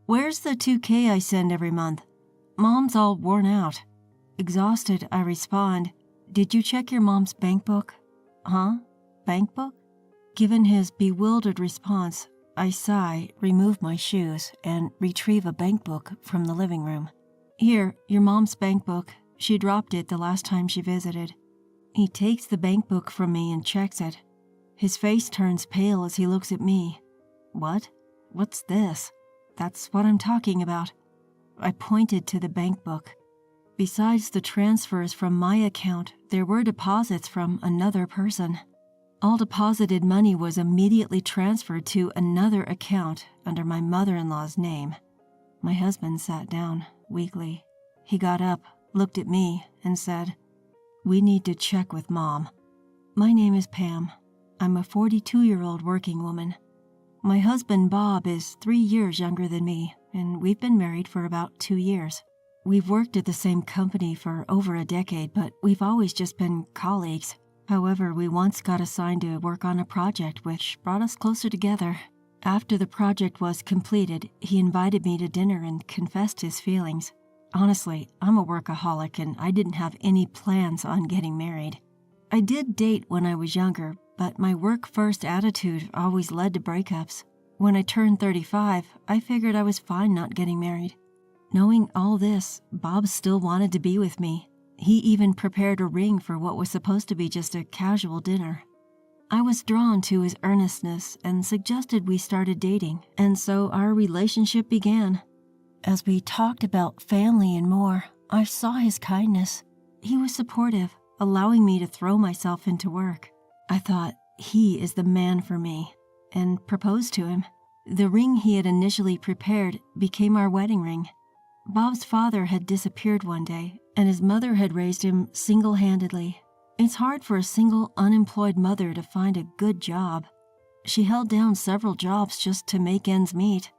Where's the $2K I send every month? Mom's all worn out. Exhausted, I respond, Did you check your mom's bank book? Huh? Bank book? Given his bewildered response, I sigh, remove my shoes, and retrieve a bank book from the living room. Here, your mom's bank book. She dropped it the last time she visited. He takes the bank book from me and checks it. His face turns pale as he looks at me. What? What's this? That's what I'm talking about. I pointed to the bank book. Besides the transfers from my account, there were deposits from another person. All deposited money was immediately transferred to another account under my mother-in-law's name. My husband sat down, weakly. He got up, looked at me, and said, We need to check with Mom. My name is Pam. I'm a 42-year-old working woman. My husband, Bob, is 3 years younger than me, and we've been married for about 2 years. We've worked at the same company for over a decade, but we've always just been colleagues. However, we once got assigned to work on a project which brought us closer together. After the project was completed, he invited me to dinner and confessed his feelings. Honestly, I'm a workaholic and I didn't have any plans on getting married. I did date when I was younger, but my work-first attitude always led to breakups. When I turned 35, I figured I was fine not getting married. Knowing all this, Bob still wanted to be with me. He even prepared a ring for what was supposed to be just a casual dinner. I was drawn to his earnestness and suggested we started dating, and so our relationship began. As we talked about family and more, I saw his kindness. He was supportive, allowing me to throw myself into work. I thought, he is the man for me, and proposed to him. The ring he had initially prepared became our wedding ring. Bob's father had disappeared one day, and his mother had raised him single-handedly. It's hard for a single, unemployed mother to find a good job. She held down several jobs just to make ends meet.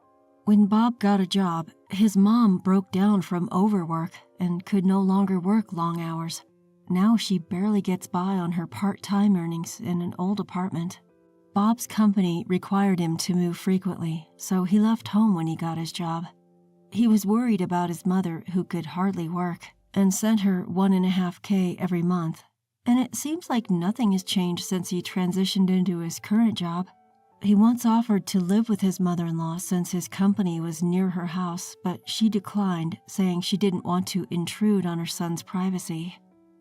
When Bob got a job, his mom broke down from overwork and could no longer work long hours. Now she barely gets by on her part-time earnings in an old apartment. Bob's company required him to move frequently, so he left home when he got his job. He was worried about his mother, who could hardly work, and sent her $1.5K every month. And it seems like nothing has changed since he transitioned into his current job. He once offered to live with his mother-in-law since his company was near her house, but she declined, saying she didn't want to intrude on her son's privacy.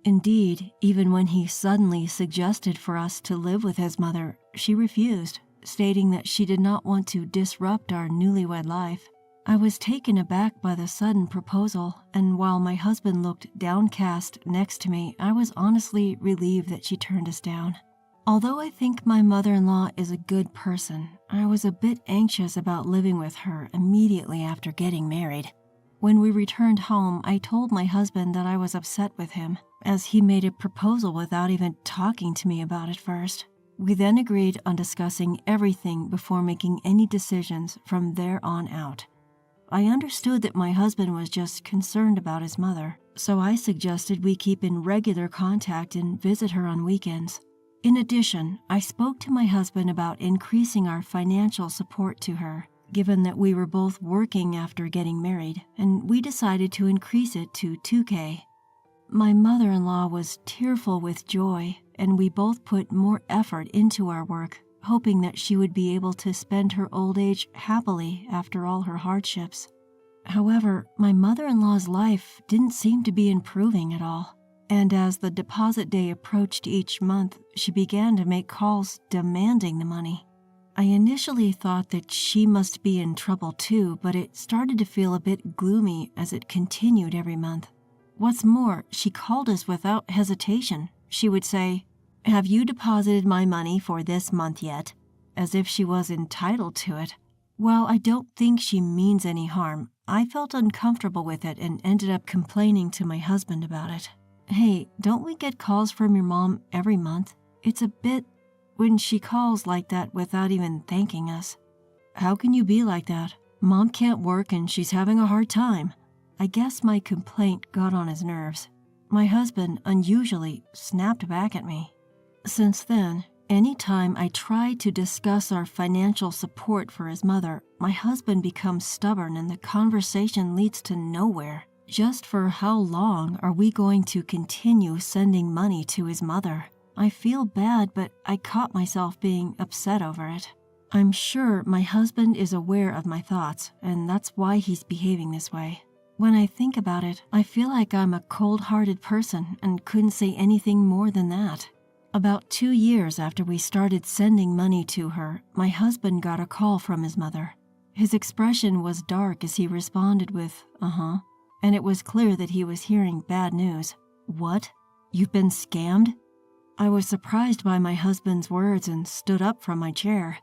Indeed, even when he suddenly suggested for us to live with his mother, she refused, stating that she did not want to disrupt our newlywed life. I was taken aback by the sudden proposal, and while my husband looked downcast next to me, I was honestly relieved that she turned us down. Although I think my mother-in-law is a good person, I was a bit anxious about living with her immediately after getting married. When we returned home, I told my husband that I was upset with him, as he made a proposal without even talking to me about it first. We then agreed on discussing everything before making any decisions from there on out. I understood that my husband was just concerned about his mother, so I suggested we keep in regular contact and visit her on weekends. In addition, I spoke to my husband about increasing our financial support to her, given that we were both working after getting married, and we decided to increase it to $2K. My mother-in-law was tearful with joy, and we both put more effort into our work, hoping that she would be able to spend her old age happily after all her hardships. However, my mother-in-law's life didn't seem to be improving at all, and as the deposit day approached each month, she began to make calls demanding the money. I initially thought that she must be in trouble too, but it started to feel a bit gloomy as it continued every month. What's more, she called us without hesitation. She would say, "Have you deposited my money for this month yet?" as if she was entitled to it. While I don't think she means any harm, I felt uncomfortable with it and ended up complaining to my husband about it. "Hey, don't we get calls from your mom every month? It's a bit when she calls like that without even thanking us." "How can you be like that? Mom can't work and she's having a hard time." I guess my complaint got on his nerves. My husband unusually snapped back at me. Since then, any time I tried to discuss our financial support for his mother, my husband becomes stubborn and the conversation leads to nowhere. Just for how long are we going to continue sending money to his mother? I feel bad, but I caught myself being upset over it. I'm sure my husband is aware of my thoughts, and that's why he's behaving this way. When I think about it, I feel like I'm a cold-hearted person and couldn't say anything more than that. About 2 years after we started sending money to her, my husband got a call from his mother. His expression was dark as he responded with, "Uh-huh," and it was clear that he was hearing bad news. "What? You've been scammed?" I was surprised by my husband's words and stood up from my chair.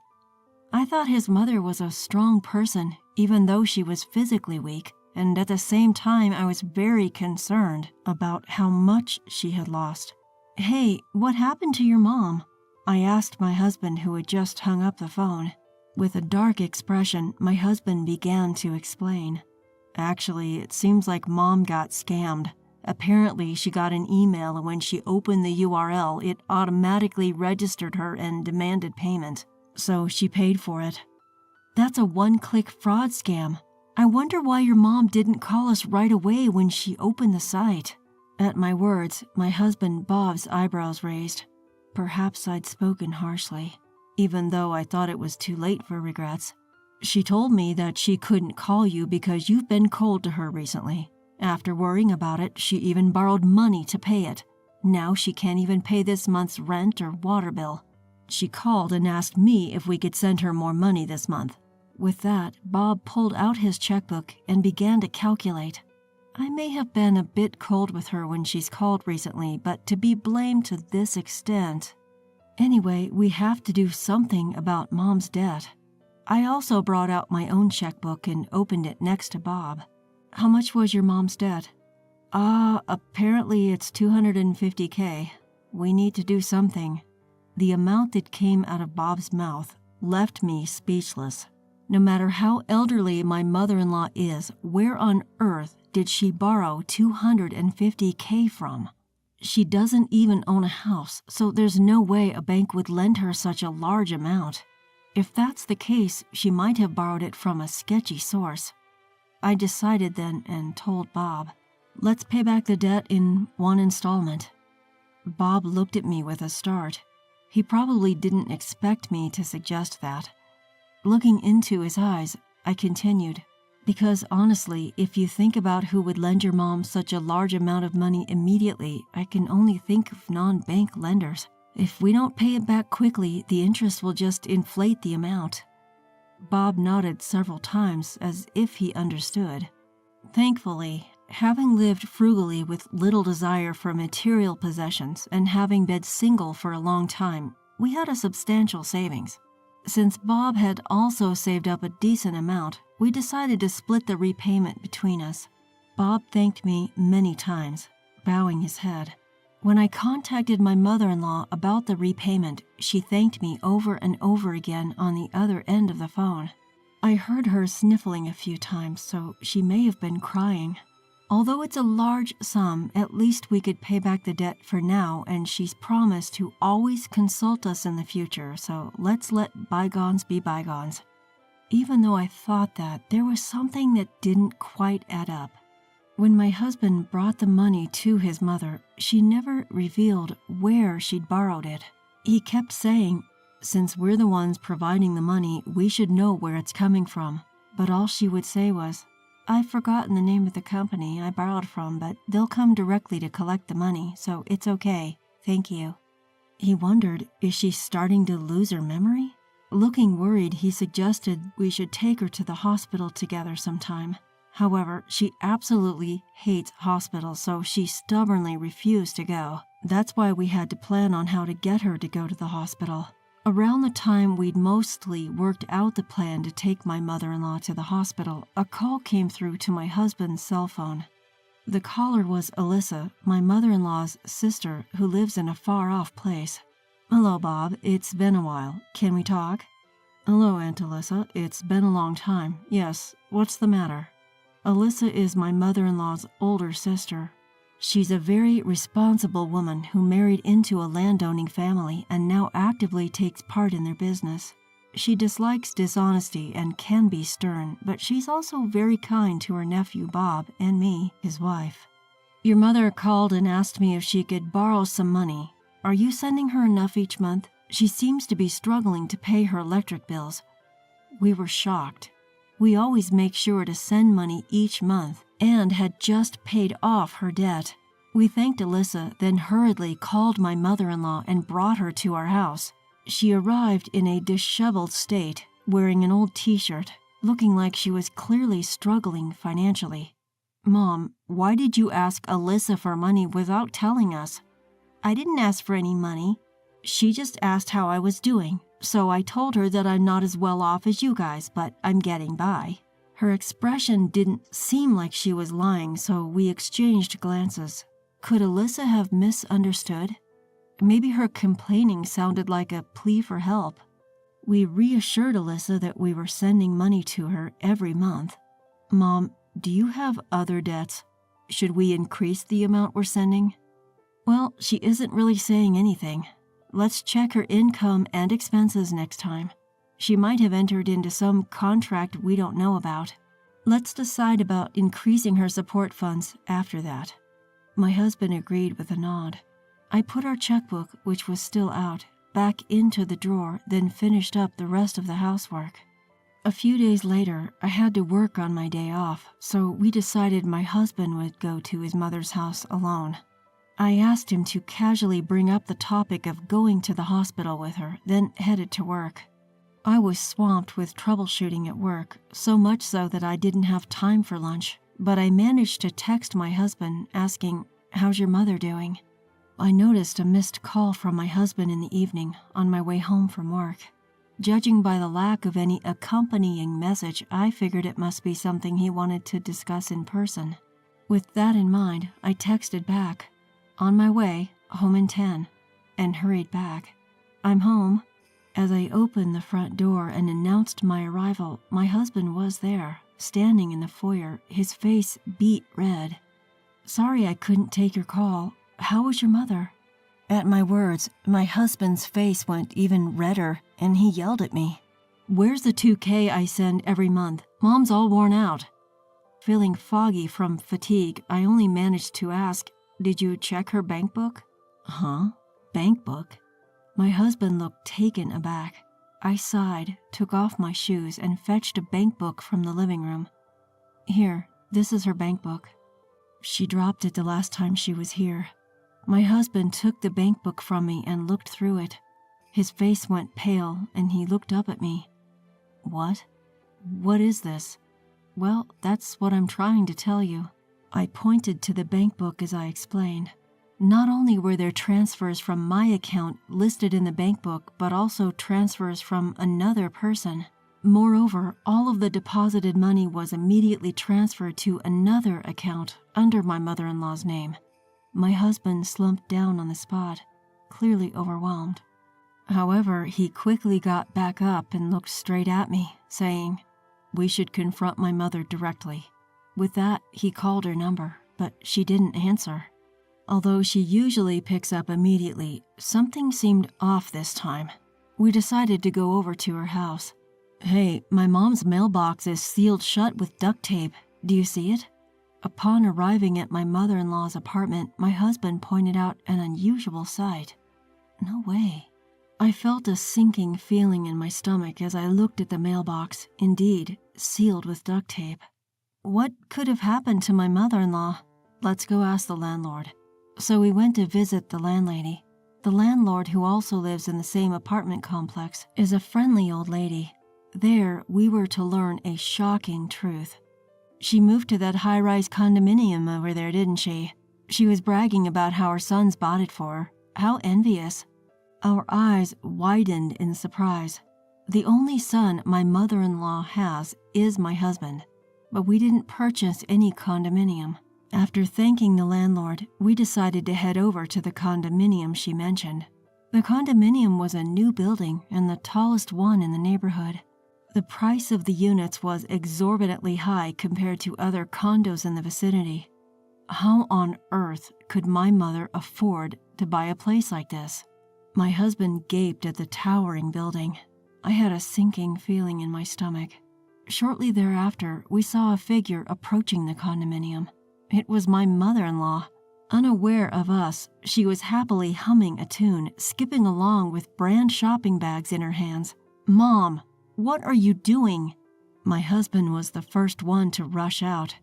I thought his mother was a strong person, even though she was physically weak, and at the same time I was very concerned about how much she had lost. "Hey, what happened to your mom?" I asked my husband, who had just hung up the phone. With a dark expression, my husband began to explain. "Actually, it seems like Mom got scammed. Apparently, she got an email, and when she opened the URL, it automatically registered her and demanded payment. So she paid for it." "That's a one-click fraud scam. I wonder why your mom didn't call us right away when she opened the site." At my words, my husband Bob's eyebrows raised. Perhaps I'd spoken harshly, even though I thought it was too late for regrets. "She told me that she couldn't call you because you've been cold to her recently. After worrying about it, she even borrowed money to pay it. Now she can't even pay this month's rent or water bill. She called and asked me if we could send her more money this month." With that, Bob pulled out his checkbook and began to calculate. I may have been a bit cold with her when she's called recently, but to be blamed to this extent. Anyway, we have to do something about Mom's debt. I also brought out my own checkbook and opened it next to Bob. "How much was your mom's debt?" Apparently it's $250K. We need to do something." The amount that came out of Bob's mouth left me speechless. No matter how elderly my mother-in-law is, where on earth did she borrow $250K from? She doesn't even own a house, so there's no way a bank would lend her such a large amount. If that's the case, she might have borrowed it from a sketchy source. I decided then and told Bob, "Let's pay back the debt in one installment." Bob looked at me with a start. He probably didn't expect me to suggest that. Looking into his eyes, I continued, "Because honestly, if you think about who would lend your mom such a large amount of money immediately, I can only think of non-bank lenders. If we don't pay it back quickly, the interest will just inflate the amount." Bob nodded several times as if he understood. Thankfully, having lived frugally with little desire for material possessions and having been single for a long time, we had a substantial savings. Since Bob had also saved up a decent amount, we decided to split the repayment between us. Bob thanked me many times, bowing his head. When I contacted my mother-in-law about the repayment, she thanked me over and over again on the other end of the phone. I heard her sniffling a few times, so she may have been crying. Although it's a large sum, at least we could pay back the debt for now, and she's promised to always consult us in the future, so let's let bygones be bygones. Even though I thought that, there was something that didn't quite add up. When my husband brought the money to his mother, she never revealed where she'd borrowed it. He kept saying, "Since we're the ones providing the money, we should know where it's coming from." But all she would say was, "I've forgotten the name of the company I borrowed from, but they'll come directly to collect the money, so it's okay. Thank you." He wondered, is she starting to lose her memory? Looking worried, he suggested we should take her to the hospital together sometime. However, she absolutely hates hospitals, so she stubbornly refused to go. That's why we had to plan on how to get her to go to the hospital. Around the time we'd mostly worked out the plan to take my mother-in-law to the hospital, a call came through to my husband's cell phone. The caller was Alyssa, my mother-in-law's sister, who lives in a far-off place. "Hello, Bob. It's been a while. Can we talk?" "Hello, Aunt Alyssa. It's been a long time. Yes. What's the matter?" Alyssa is my mother-in-law's older sister. She's a very responsible woman who married into a landowning family and now actively takes part in their business. She dislikes dishonesty and can be stern, but she's also very kind to her nephew Bob and me, his wife. Your mother called and asked me if she could borrow some money. Are you sending her enough each month? She seems to be struggling to pay her electric bills. We were shocked. We always make sure to send money each month and had just paid off her debt. We thanked Alyssa, then hurriedly called my mother-in-law and brought her to our house. She arrived in a disheveled state, wearing an old t-shirt, looking like she was clearly struggling financially. Mom, why did you ask Alyssa for money without telling us? I didn't ask for any money. She just asked how I was doing, so I told her that I'm not as well off as you guys, but I'm getting by. Her expression didn't seem like she was lying, so we exchanged glances. Could Alyssa have misunderstood? Maybe her complaining sounded like a plea for help. We reassured Alyssa that we were sending money to her every month. Mom, do you have other debts? Should we increase the amount we're sending? Well, she isn't really saying anything. Let's check her income and expenses next time. She might have entered into some contract we don't know about. Let's decide about increasing her support funds after that. My husband agreed with a nod. I put our checkbook, which was still out, back into the drawer, then finished up the rest of the housework. A few days later, I had to work on my day off, so we decided my husband would go to his mother's house alone. I asked him to casually bring up the topic of going to the hospital with her, then headed to work. I was swamped with troubleshooting at work, so much so that I didn't have time for lunch, but I managed to text my husband asking, "How's your mother doing?" I noticed a missed call from my husband in the evening on my way home from work. Judging by the lack of any accompanying message, I figured it must be something he wanted to discuss in person. With that in mind, I texted back, "On my way, home in 10, and hurried back. I'm home. As I opened the front door and announced my arrival, my husband was there, standing in the foyer, his face beet red. "Sorry I couldn't take your call. How was your mother?" At my words, my husband's face went even redder, and he yelled at me. "Where's the $2,000 I send every month? Mom's all worn out." Feeling foggy from fatigue, I only managed to ask, "Did you check her bank book?" "Huh? Bank book?" My husband looked taken aback. I sighed, took off my shoes, and fetched a bank book from the living room. "Here, this is her bank book. She dropped it the last time she was here." My husband took the bank book from me and looked through it. His face went pale, and he looked up at me. "What? What is this?" "Well, that's what I'm trying to tell you." I pointed to the bank book as I explained. Not only were there transfers from my account listed in the bank book, but also transfers from another person. Moreover, all of the deposited money was immediately transferred to another account under my mother-in-law's name. My husband slumped down on the spot, clearly overwhelmed. However, he quickly got back up and looked straight at me, saying, "We should confront my mother directly." With that, he called her number, but she didn't answer. Although she usually picks up immediately, something seemed off this time. We decided to go over to her house. "Hey, my mom's mailbox is sealed shut with duct tape. Do you see it?" Upon arriving at my mother-in-law's apartment, my husband pointed out an unusual sight. No way. I felt a sinking feeling in my stomach as I looked at the mailbox, indeed, sealed with duct tape. What could have happened to my mother-in-law? Let's go ask the landlord. So we went to visit the landlady. The landlord, who also lives in the same apartment complex, is a friendly old lady. There, we were to learn a shocking truth. She moved to that high-rise condominium over there, didn't she? She was bragging about how her sons bought it for her. How envious. Our eyes widened in surprise. The only son my mother-in-law has is my husband, but we didn't purchase any condominium. After thanking the landlord, we decided to head over to the condominium she mentioned. The condominium was a new building and the tallest one in the neighborhood. The price of the units was exorbitantly high compared to other condos in the vicinity. How on earth could my mother afford to buy a place like this? My husband gaped at the towering building. I had a sinking feeling in my stomach. Shortly thereafter, we saw a figure approaching the condominium. It was my mother-in-law. Unaware of us, she was happily humming a tune, skipping along with brand shopping bags in her hands. "Mom, what are you doing?" My husband was the first one to rush out.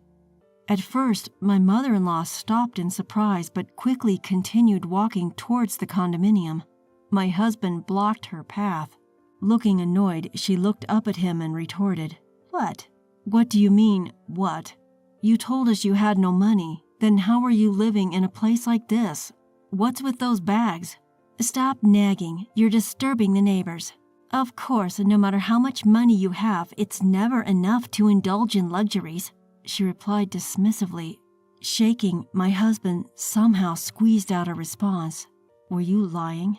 At first, my mother-in-law stopped in surprise but quickly continued walking towards the condominium. My husband blocked her path. Looking annoyed, she looked up at him and retorted, "What? What do you mean, what? You told us you had no money. Then how are you living in a place like this? What's with those bags?" "Stop nagging. You're disturbing the neighbors. Of course, no matter how much money you have, it's never enough to indulge in luxuries," she replied dismissively. Shaking, my husband somehow squeezed out a response. "Were you lying?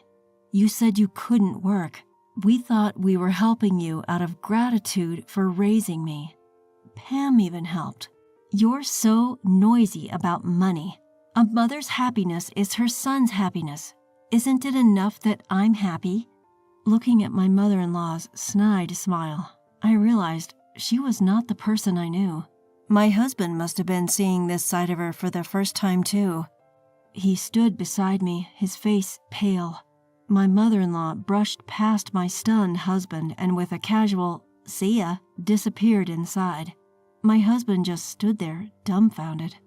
You said you couldn't work. We thought we were helping you out of gratitude for raising me. Pam even helped. You're so noisy about money. A mother's happiness is her son's happiness. Isn't it enough that I'm happy?" Looking at my mother-in-law's snide smile, I realized she was not the person I knew. My husband must have been seeing this side of her for the first time too. He stood beside me, his face pale. My mother-in-law brushed past my stunned husband and with a casual "see ya" disappeared inside. My husband just stood there, dumbfounded.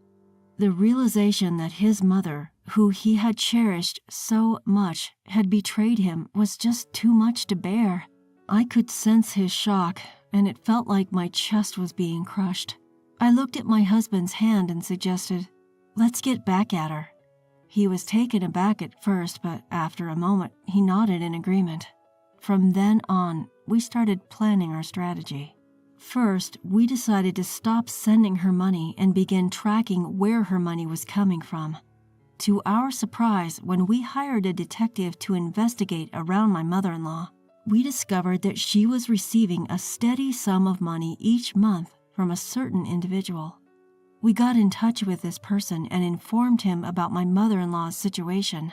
The realization that his mother, who he had cherished so much, had betrayed him was just too much to bear. I could sense his shock, and it felt like my chest was being crushed. I looked at my husband's hand and suggested, "Let's get back at her." He was taken aback at first, but after a moment, he nodded in agreement. From then on, we started planning our strategy. First, we decided to stop sending her money and begin tracking where her money was coming from. To our surprise, when we hired a detective to investigate around my mother-in-law, we discovered that she was receiving a steady sum of money each month from a certain individual. We got in touch with this person and informed him about my mother-in-law's situation.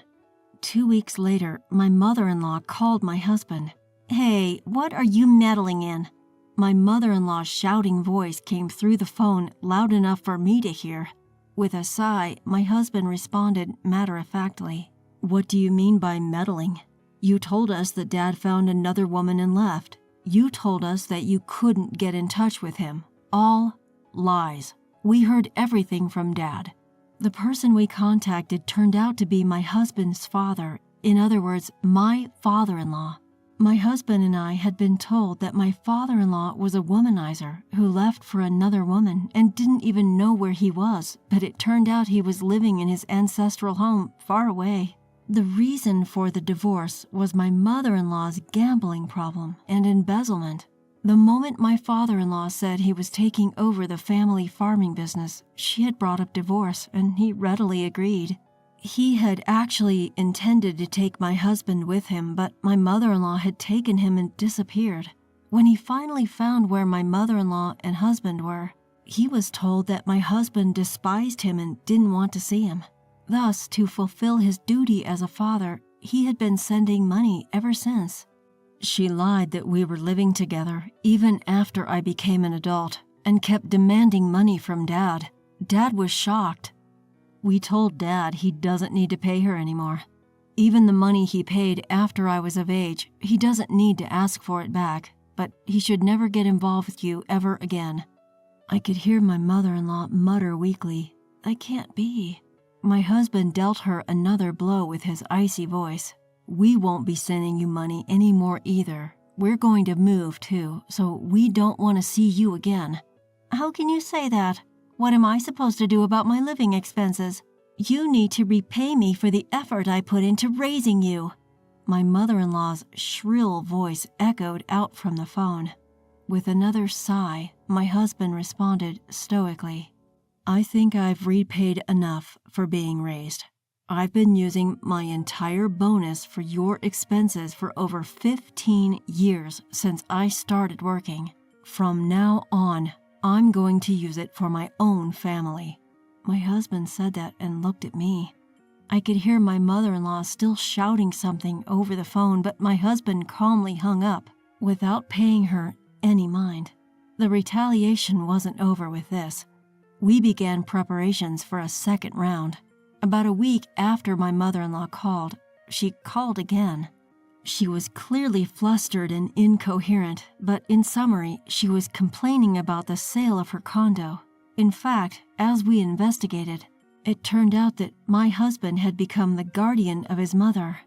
2 weeks later, my mother-in-law called my husband. "Hey, what are you meddling in?" My mother-in-law's shouting voice came through the phone loud enough for me to hear. With a sigh, my husband responded matter-of-factly, "What do you mean by meddling? You told us that Dad found another woman and left. You told us that you couldn't get in touch with him. All lies. We heard everything from Dad." The person we contacted turned out to be my husband's father, in other words, my father-in-law. My husband and I had been told that my father-in-law was a womanizer who left for another woman and didn't even know where he was, but it turned out he was living in his ancestral home far away. The reason for the divorce was my mother-in-law's gambling problem and embezzlement. The moment my father-in-law said he was taking over the family farming business, she had brought up divorce, and he readily agreed. He had actually intended to take my husband with him, but my mother-in-law had taken him and disappeared. When he finally found where my mother-in-law and husband were, he was told that my husband despised him and didn't want to see him. Thus, to fulfill his duty as a father, he had been sending money ever since. She lied that we were living together even after I became an adult and kept demanding money from Dad. Dad was shocked. We told Dad he doesn't need to pay her anymore. Even the money he paid after I was of age, he doesn't need to ask for it back, but he should never get involved with you ever again. I could hear my mother-in-law mutter weakly, "That can't be." My husband dealt her another blow with his icy voice. "We won't be sending you money anymore either. We're going to move too, so we don't want to see you again." "How can you say that? What am I supposed to do about my living expenses? You need to repay me for the effort I put into raising you." My mother-in-law's shrill voice echoed out from the phone. With another sigh, my husband responded stoically, "I think I've repaid enough for being raised. I've been using my entire bonus for your expenses for over 15 years since I started working. From now on, I'm going to use it for my own family." My husband said that and looked at me. I could hear my mother-in-law still shouting something over the phone, but my husband calmly hung up. without paying her any mind. The retaliation wasn't over with this. We began preparations for a second round. About a week after my mother-in-law called, she called again. She was clearly flustered and incoherent, but in summary, she was complaining about the sale of her condo. In fact, as we investigated, it turned out that my husband had become the guardian of his mother.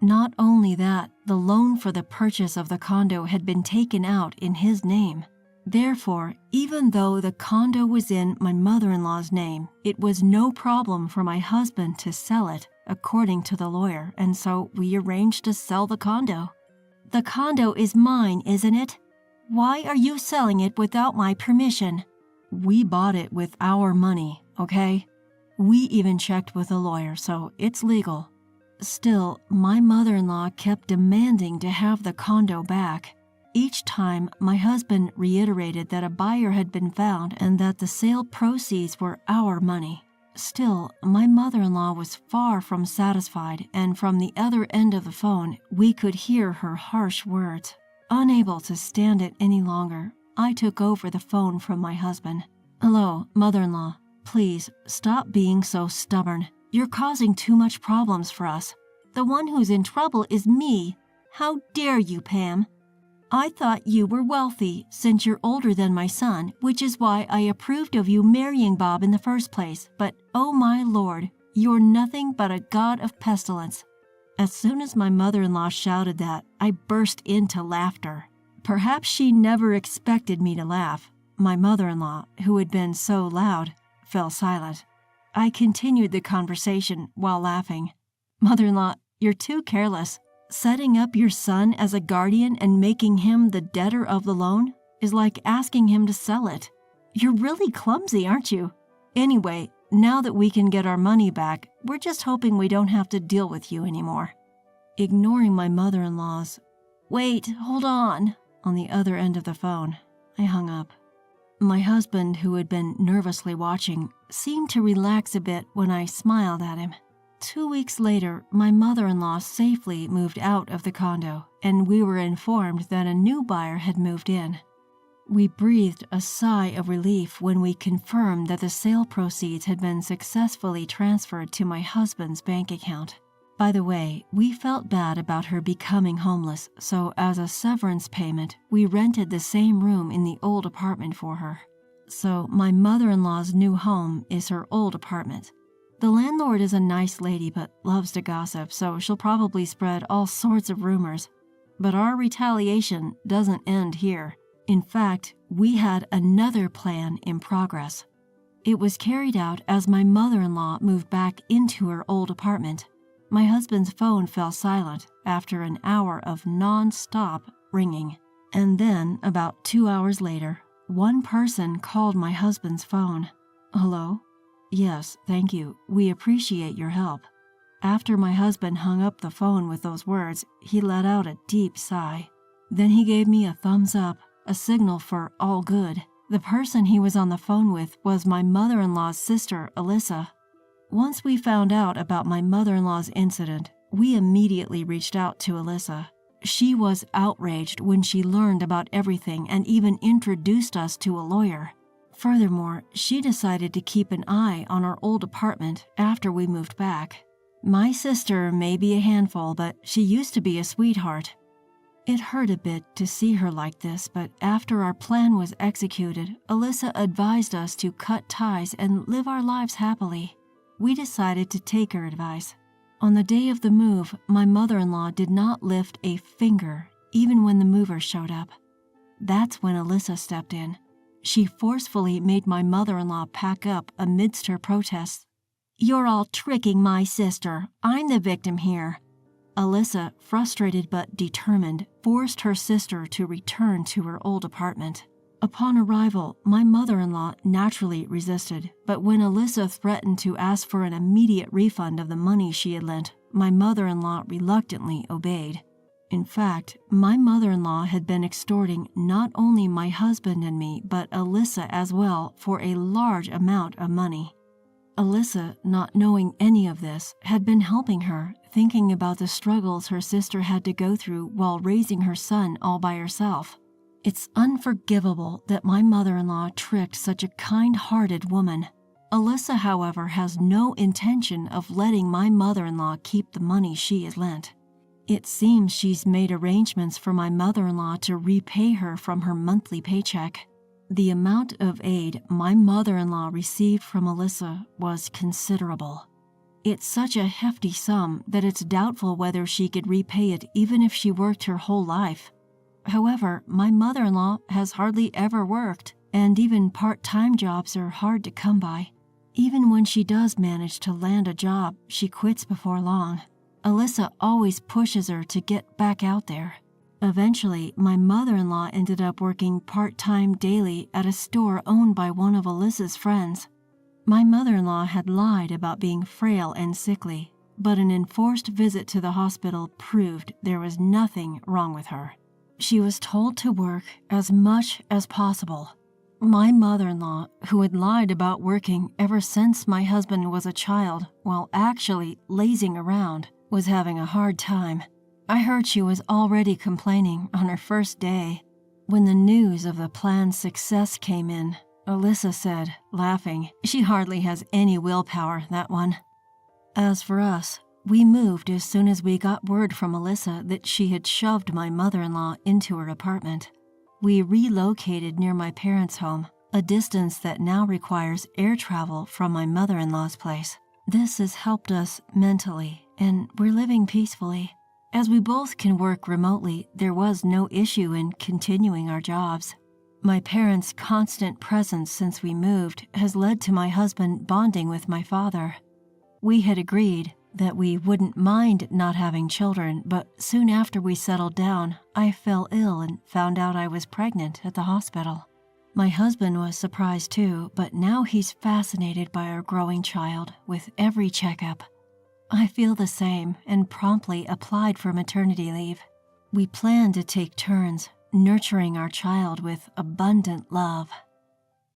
Not only that, the loan for the purchase of the condo had been taken out in his name. Therefore, even though the condo was in my mother-in-law's name, it was no problem for my husband to sell it, according to the lawyer, and so we arranged to sell the condo. The condo is mine, isn't it? Why are you selling it without my permission? We bought it with our money, okay? We even checked with a lawyer, so it's legal. Still, my mother-in-law kept demanding to have the condo back. Each time, my husband reiterated that a buyer had been found and that the sale proceeds were our money. Still, my mother-in-law was far from satisfied, and from the other end of the phone, we could hear her harsh words. Unable to stand it any longer, I took over the phone from my husband. "Hello, mother-in-law. Please, stop being so stubborn. You're causing too much problems for us. The one who's in trouble is me. How dare you, Pam? I thought you were wealthy since you're older than my son, which is why I approved of you marrying Bob in the first place. But oh my lord, you're nothing but a god of pestilence." As soon as my mother-in-law shouted that, I burst into laughter. Perhaps she never expected me to laugh. My mother-in-law, who had been so loud, fell silent. I continued the conversation while laughing. "Mother-in-law, you're too careless. Setting up your son as a guardian and making him the debtor of the loan is like asking him to sell it. You're really clumsy, aren't you? Anyway, now that we can get our money back, we're just hoping we don't have to deal with you anymore." Ignoring my mother-in-law's, "Wait, hold on," on the other end of the phone, I hung up. My husband, who had been nervously watching, seemed to relax a bit when I smiled at him. 2 weeks later, my mother-in-law safely moved out of the condo, and we were informed that a new buyer had moved in. We breathed a sigh of relief when we confirmed that the sale proceeds had been successfully transferred to my husband's bank account. By the way, we felt bad about her becoming homeless, so as a severance payment, we rented the same room in the old apartment for her. So my mother-in-law's new home is her old apartment. The landlord is a nice lady but loves to gossip, so she'll probably spread all sorts of rumors. But our retaliation doesn't end here. In fact, we had another plan in progress. It was carried out as my mother-in-law moved back into her old apartment. My husband's phone fell silent after an hour of non-stop ringing. And then, about 2 hours later, one person called my husband's phone. "Hello? Yes, thank you. We appreciate your help." After my husband hung up the phone with those words, he let out a deep sigh. Then he gave me a thumbs up, a signal for all good. The person he was on the phone with was my mother-in-law's sister, Alyssa. Once we found out about my mother-in-law's incident, we immediately reached out to Alyssa. She was outraged when she learned about everything and even introduced us to a lawyer. Furthermore, she decided to keep an eye on our old apartment after we moved back. My sister may be a handful, but she used to be a sweetheart. It hurt a bit to see her like this, but after our plan was executed, Alyssa advised us to cut ties and live our lives happily. We decided to take her advice. On the day of the move, my mother-in-law did not lift a finger, even when the movers showed up. That's when Alyssa stepped in. She forcefully made my mother-in-law pack up amidst her protests. "You're all tricking my sister. I'm the victim here." Alyssa, frustrated but determined, forced her sister to return to her old apartment. Upon arrival, my mother-in-law naturally resisted, but when Alyssa threatened to ask for an immediate refund of the money she had lent, my mother-in-law reluctantly obeyed. In fact, my mother-in-law had been extorting not only my husband and me, but Alyssa as well for a large amount of money. Alyssa, not knowing any of this, had been helping her, thinking about the struggles her sister had to go through while raising her son all by herself. It's unforgivable that my mother-in-law tricked such a kind-hearted woman. Alyssa, however, has no intention of letting my mother-in-law keep the money she has lent. It seems she's made arrangements for my mother-in-law to repay her from her monthly paycheck. The amount of aid my mother-in-law received from Alyssa was considerable. It's such a hefty sum that it's doubtful whether she could repay it even if she worked her whole life. However, my mother-in-law has hardly ever worked, and even part-time jobs are hard to come by. Even when she does manage to land a job, she quits before long. Alyssa always pushes her to get back out there. Eventually, my mother-in-law ended up working part-time daily at a store owned by one of Alyssa's friends. My mother-in-law had lied about being frail and sickly, but an enforced visit to the hospital proved there was nothing wrong with her. She was told to work as much as possible. My mother-in-law, who had lied about working ever since my husband was a child while actually lazing around, was having a hard time. I heard she was already complaining on her first day. When the news of the plan's success came in, Alyssa said, laughing, "She hardly has any willpower, that one." As for us, we moved as soon as we got word from Alyssa that she had shoved my mother-in-law into her apartment. We relocated near my parents' home, a distance that now requires air travel from my mother-in-law's place. This has helped us mentally, and we're living peacefully. As we both can work remotely, there was no issue in continuing our jobs. My parents' constant presence since we moved has led to my husband bonding with my father. We had agreed that we wouldn't mind not having children, but soon after we settled down, I fell ill and found out I was pregnant at the hospital. My husband was surprised too, but now he's fascinated by our growing child with every checkup. I feel the same and promptly applied for maternity leave. We plan to take turns nurturing our child with abundant love.